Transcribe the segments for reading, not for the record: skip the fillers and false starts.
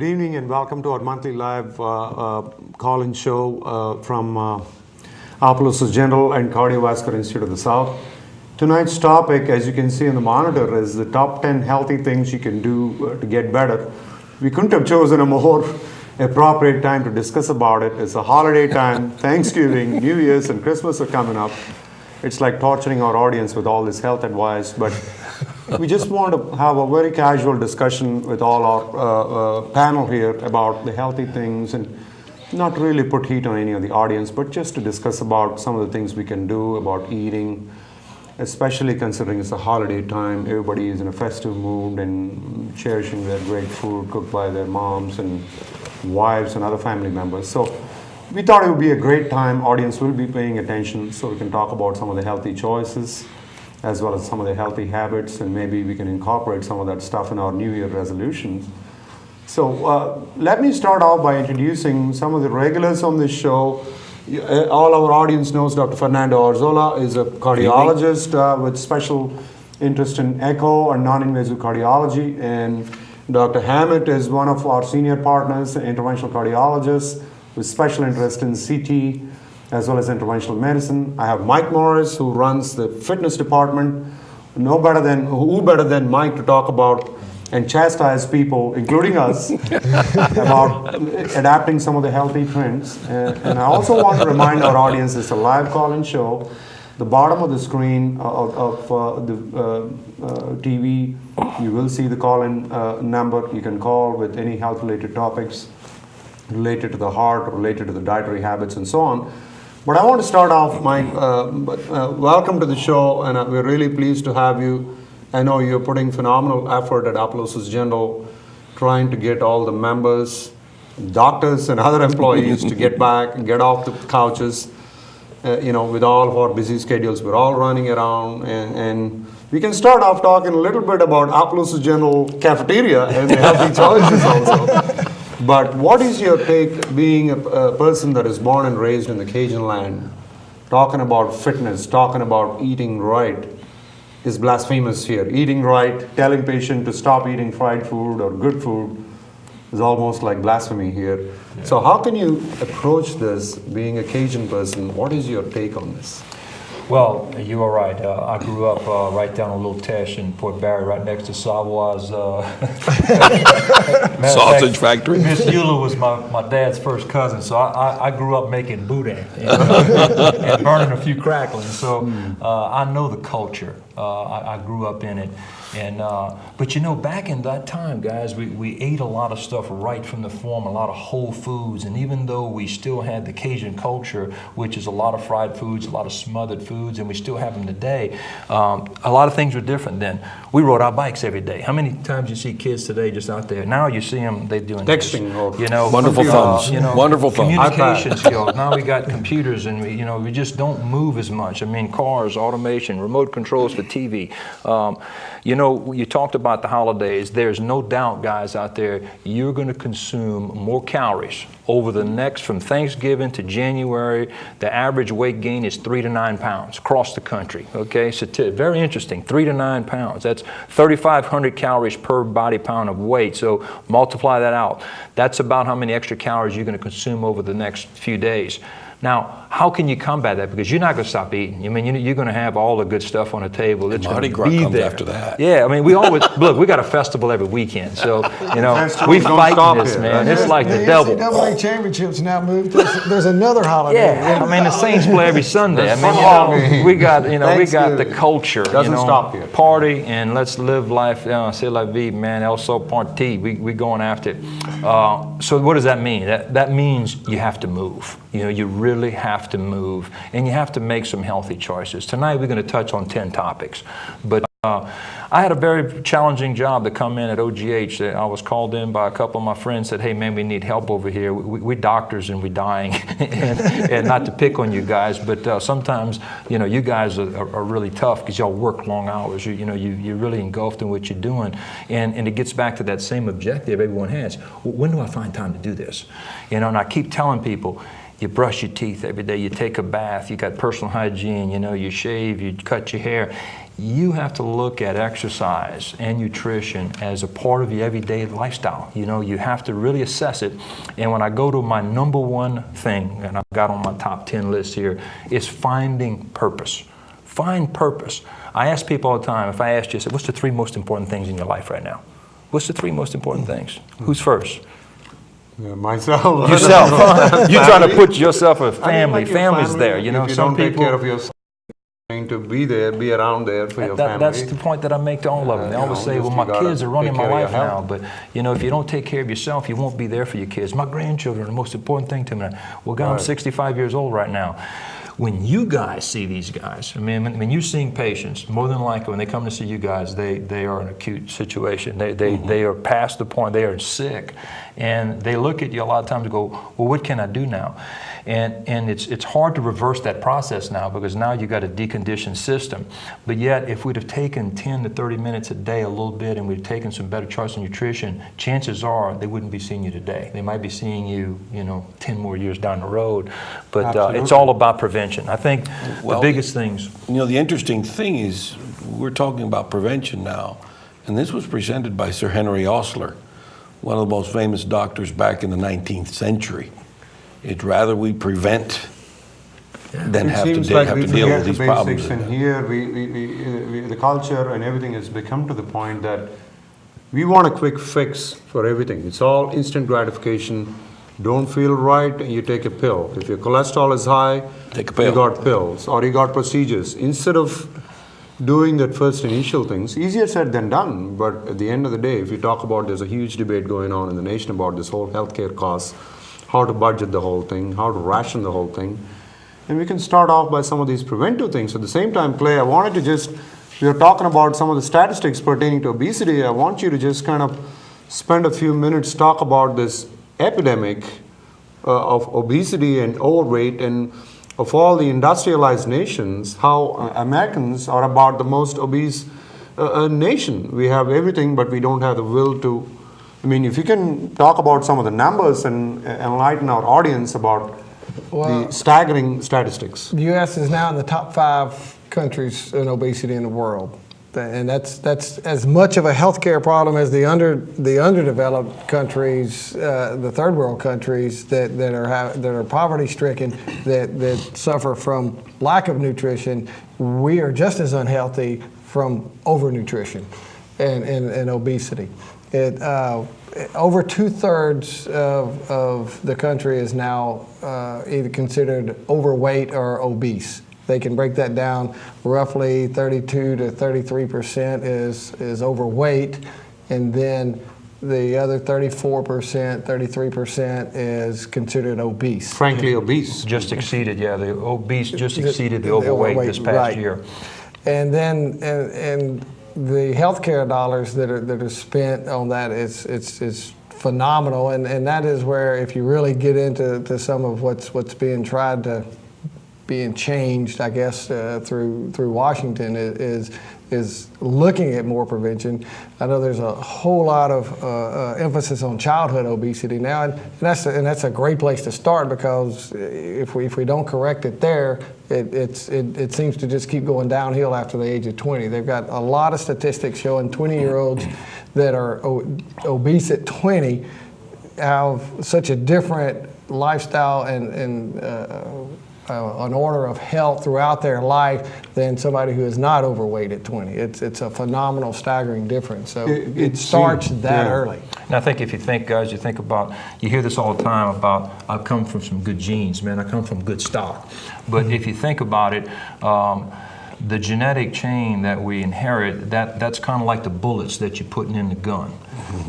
Good evening and welcome to our monthly live call-in show from Opelousas General and Cardiovascular Institute of the South. Tonight's topic, as you can see on the monitor, is the top 10 healthy things you can do to get better. We couldn't have chosen a more appropriate time to discuss about it. It's a holiday time, Thanksgiving, New Year's, and Christmas are coming up. It's like torturing our audience with all this health advice, but we just want to have a very casual discussion with all our panel here about the healthy things and not really put heat on any of the audience, but just to discuss about some of the things we can do about eating, especially considering it's a holiday time. Everybody is in a festive mood and cherishing their great food cooked by their moms and wives and other family members. So we thought it would be a great time. Audience will be paying attention so we can talk about some of the healthy choices as well as some of the healthy habits, and maybe we can incorporate some of that stuff in our New Year resolutions. So let me start off by introducing some of the regulars on this show. All our audience knows Dr. Fernando Arzola is a cardiologist with special interest in echo and non-invasive cardiology, and Dr. Hammett is one of our senior partners, an interventional cardiologist with special interest in CT as well as interventional medicine. I have Mike Morris, who runs the fitness department. Who better than Mike to talk about and chastise people, including us, about adapting some of the healthy trends. And I also want to remind our audience it's a live call-in show. The bottom of the screen of the TV, you will see the call-in number. You can call with any health-related topics related to the heart, related to the dietary habits, and so on. But I want to start off, Mike, welcome to the show, and we're really pleased to have you. I know you're putting phenomenal effort at Opelousas General, trying to get all the members, doctors, and other employees to get back and get off the couches. With all of our busy schedules, we're all running around, and we can start off talking a little bit about Opelousas General cafeteria and the healthy choices also. But what is your take, being a person that is born and raised in the Cajun land, talking about fitness, talking about eating right, is blasphemous here. Eating right, telling patient to stop eating fried food or good food is almost like blasphemy here. Yeah. So how can you approach this, being a Cajun person? What is your take on this? Well, you are right. I grew up right down on Little Teche in Port Barry, right next to Savoy's sausage factory. Miss Eula was my dad's first cousin, so I grew up making boudin and burning a few cracklings. So I know the culture. I grew up in it. But back in that time, guys, we ate a lot of stuff right from the farm, a lot of whole foods. And even though we still had the Cajun culture, which is a lot of fried foods, a lot of smothered foods, and we still have them today, a lot of things were different then. We rode our bikes every day. How many times you see kids today just out there? Now you see them, they're doing texting, wonderful phones, wonderful phones, communication skills. Now we got computers, and we just don't move as much. I mean, cars, automation, remote controls for TV. You talked about the holidays. There's no doubt, guys out there, you're going to consume more calories over the next, from Thanksgiving to January. The average weight gain is 3 to 9 pounds across the country. Okay, so very interesting, 3 to 9 pounds. That's 3,500 calories per body pound of weight. So multiply that out. That's about how many extra calories you're going to consume over the next few days. Now, how can you combat that? Because you're not going to stop eating. I mean, you're going to have all the good stuff on the table. It's Mardi Gras comes after that. Yeah, I mean, we always look. We got a festival every weekend, so we fight this, man. It's like the devil. The NCAA championships now moved. There's another holiday. Yeah, I mean, the Saints play every Sunday. I mean, we got the culture. Doesn't stop here. Party and let's live life. C'est la vie, man. El sol party. We going after it. So what does that mean? That means you have to move. You really have to move, and you have to make some healthy choices. Tonight we're going to touch on 10 topics, but I had a very challenging job to come in at OGH. I was called in by a couple of my friends, said, hey man, we need help over here. We're doctors and we're dying. and not to pick on you guys, but sometimes, you guys are really tough because y'all work long hours. You're really engulfed in what you're doing. And it gets back to that same objective everyone has. When do I find time to do this? And I keep telling people, you brush your teeth every day, you take a bath, you got personal hygiene, you shave, you cut your hair. you have to look at exercise and nutrition as a part of your everyday lifestyle. You know, you have to really assess it. And when I go to my number one thing, and I've got on my top 10 list here, is finding purpose. Find purpose. I ask people all the time, if I asked you, I said, what's the 3 most important things in your life right now? What's the 3 most important things? Who's first? Yeah, myself. Yourself. You're trying to put yourself a family. Like your Family's family, there. You know, if you some don't take people. care of yourself, to be there, be around there for your family. That's the point that I make to all of them. They always say, well, my kids are running my life now, but you know, if you don't take care of yourself, you won't be there for your kids. My grandchildren are the most important thing to me. Well, God, I'm 65 years old right now. When you guys see these guys, I mean, when you're seeing patients, more than likely when they come to see you guys, they are in an acute situation. They are past the point, they are sick. And they look at you a lot of times and go, well, what can I do now? And it's hard to reverse that process now, because now you've got a deconditioned system. But yet, if we'd have taken 10 to 30 minutes a day a little bit, and we'd taken some better choice in nutrition, chances are they wouldn't be seeing you today. They might be seeing you, 10 more years down the road. But it's all about prevention. I think the biggest things. The interesting thing is we're talking about prevention now, and this was presented by Sir Henry Osler, one of the most famous doctors back in the 19th century. It's rather we prevent than have to deal with these problems. And here, the culture and everything has become to the point that we want a quick fix for everything. It's all instant gratification. Don't feel right, and you take a pill. If your cholesterol is high, take a pill. You got pills, or you got procedures. Instead of doing that first initial things, easier said than done, but at the end of the day, if you talk about, there's a huge debate going on in the nation about this whole healthcare costs, how to budget the whole thing, how to ration the whole thing. And we can start off by some of these preventive things. At the same time, Clay, I wanted to we are talking about some of the statistics pertaining to obesity. I want you to just kind of spend a few minutes talk about this epidemic of obesity and overweight, and of all the industrialized nations, how Americans are about the most obese nation. We have everything, but we don't have the will to. I mean, if you can talk about some of the numbers and enlighten our audience about the staggering statistics. The U.S. is now in the top 5 countries in obesity in the world. And that's as much of a healthcare problem as the underdeveloped countries, the third world countries that are poverty stricken, that suffer from lack of nutrition. We are just as unhealthy from overnutrition and obesity. Over 2/3 of the country is now either considered overweight or obese. They can break that down. Roughly 32 to 33% is overweight, and then the other 34%, 33% is considered obese. Frankly, obese. Just exceeded, the obese just exceeded the overweight this past year. And then and the healthcare dollars that are spent on that is phenomenal, and that is where, if you really get into some of what's being tried to being changed, I guess, through Washington is looking at more prevention. I know there's a whole lot of emphasis on childhood obesity now, and that's a great place to start, because if we don't correct it there, it seems to just keep going downhill after the age of 20. They've got a lot of statistics showing 20-year-olds that are obese at 20 have such a different lifestyle and an order of health throughout their life than somebody who is not overweight at 20. It's a phenomenal, staggering difference. So it starts that early. And I think if you think, guys, you hear this all the time about, I come from some good genes, man, I come from good stock. But if you think about it, the genetic chain that we inherit, that's kind of like the bullets that you're putting in the gun.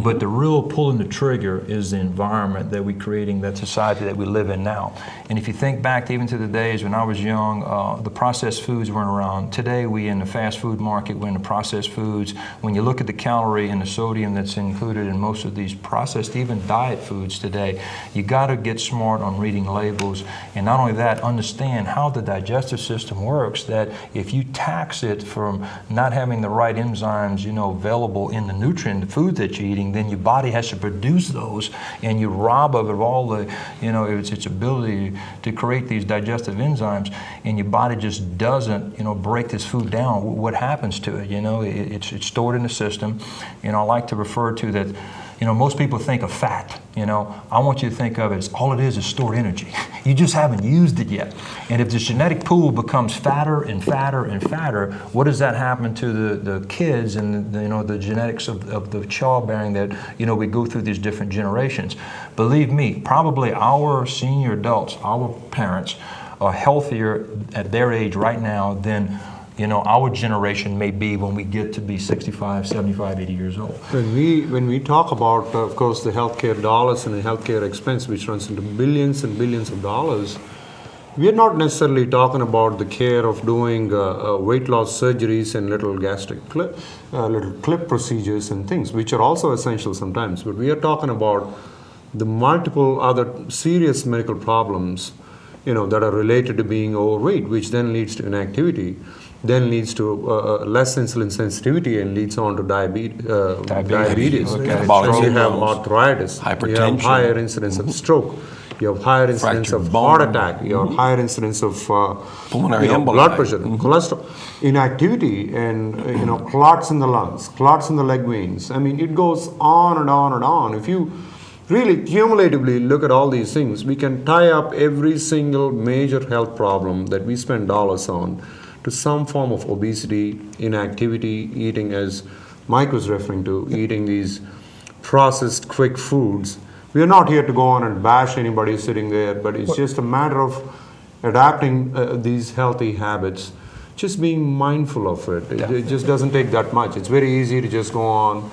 But the real pulling the trigger is the environment that we're creating, that society that we live in now. And if you think back even to the days when I was young, the processed foods weren't around. Today we in the fast food market, we're in the processed foods. When you look at the calorie and the sodium that's included in most of these processed, even diet foods today, you got to get smart on reading labels. And not only that, understand how the digestive system works, that if you you tax it from not having the right enzymes, available in the nutrient, the food that you're eating, then your body has to produce those, and you rob of all the, its ability to create these digestive enzymes, and your body just doesn't, break this food down. What happens to it? It's stored in the system. I like to refer to that. Most people think of fat. I want you to think of it as all it is stored energy. You just haven't used it yet. And if this genetic pool becomes fatter and fatter and fatter, what does that happen to the kids and the genetics of the childbearing that we go through these different generations? Believe me, probably our senior adults, our parents, are healthier at their age right now than our generation may be when we get to be 65, 75, 80 years old. When we talk about, of course, the healthcare dollars and the healthcare expense, which runs into billions and billions of dollars, we are not necessarily talking about the care of doing weight loss surgeries and little gastric clip procedures and things, which are also essential sometimes. But we are talking about the multiple other serious medical problems, that are related to being overweight, which then leads to inactivity, then leads to less insulin sensitivity and leads on to diabetes. Metabolic You have syndromes, arthritis, hypertension. you have higher incidence of stroke, you have higher incidence Fractured of bone. heart attack, you have higher incidence of Pulmonary emboli. blood pressure, cholesterol, inactivity, and clots in the lungs, clots in the leg veins. I mean, it goes on and on and on. If you really cumulatively look at all these things, we can tie up every single major health problem that we spend dollars on to some form of obesity, inactivity, eating, as Mike was referring to, eating these processed quick foods. We are not here to go on and bash anybody sitting there, but it's just a matter of adapting these healthy habits, just being mindful of it. It just doesn't take that much. It's very easy to just go on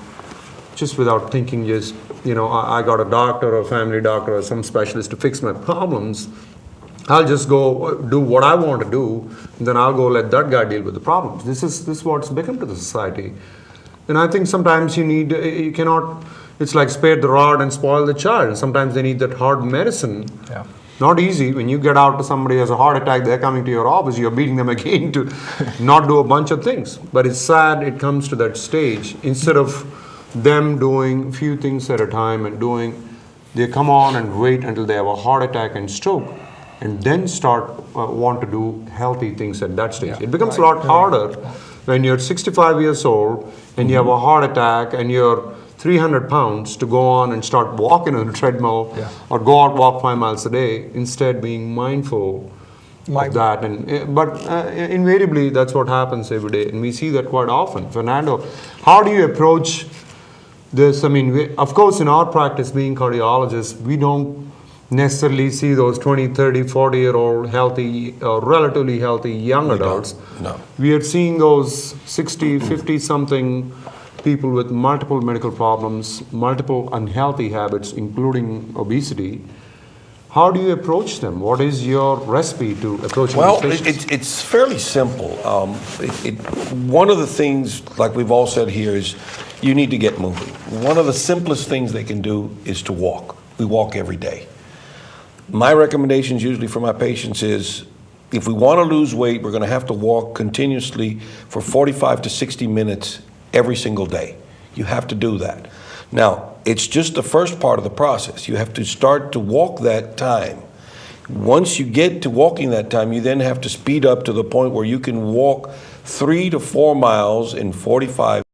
just without thinking, I got a doctor or a family doctor or some specialist to fix my problems. I'll just go do what I want to do, and then I'll go let that guy deal with the problems. This is what's become to the society. And I think sometimes you cannot, it's like spare the rod and spoil the child. And sometimes they need that hard medicine. Yeah. Not easy. When you get out to somebody who has a heart attack, they're coming to your office, you're beating them again to not do a bunch of things. But it's sad it comes to that stage. Instead of them doing few things at a time they come on and wait until they have a heart attack and stroke, and then want to do healthy things at that stage. Yeah. It becomes a lot harder when you're 65 years old and you have a heart attack and you're 300 pounds to go on and start walking on a treadmill or go out walk 5 miles a day, instead being mindful of that. But invariably, that's what happens every day, and we see that quite often. Fernando, how do you approach this? I mean, of course, in our practice, being cardiologists, we don't necessarily see those 20, 30, 40-year-old healthy, relatively healthy young adults. No. We are seeing those 60, 50-something people with multiple medical problems, multiple unhealthy habits, including obesity. How do you approach them? What is your recipe to approach Well, these patients? it's fairly simple. One of the things, like we've all said here, is you need to get moving. One of the simplest things they can do is to walk. We walk every day. My recommendations usually for my patients is, if we want to lose weight, we're going to have to walk continuously for 45 to 60 minutes every single day. You have to do that. Now, it's just the first part of the process. You have to start to walk that time. Once you get to walking that time, you then have to speed up to the point where you can walk 3 to 4 miles in 45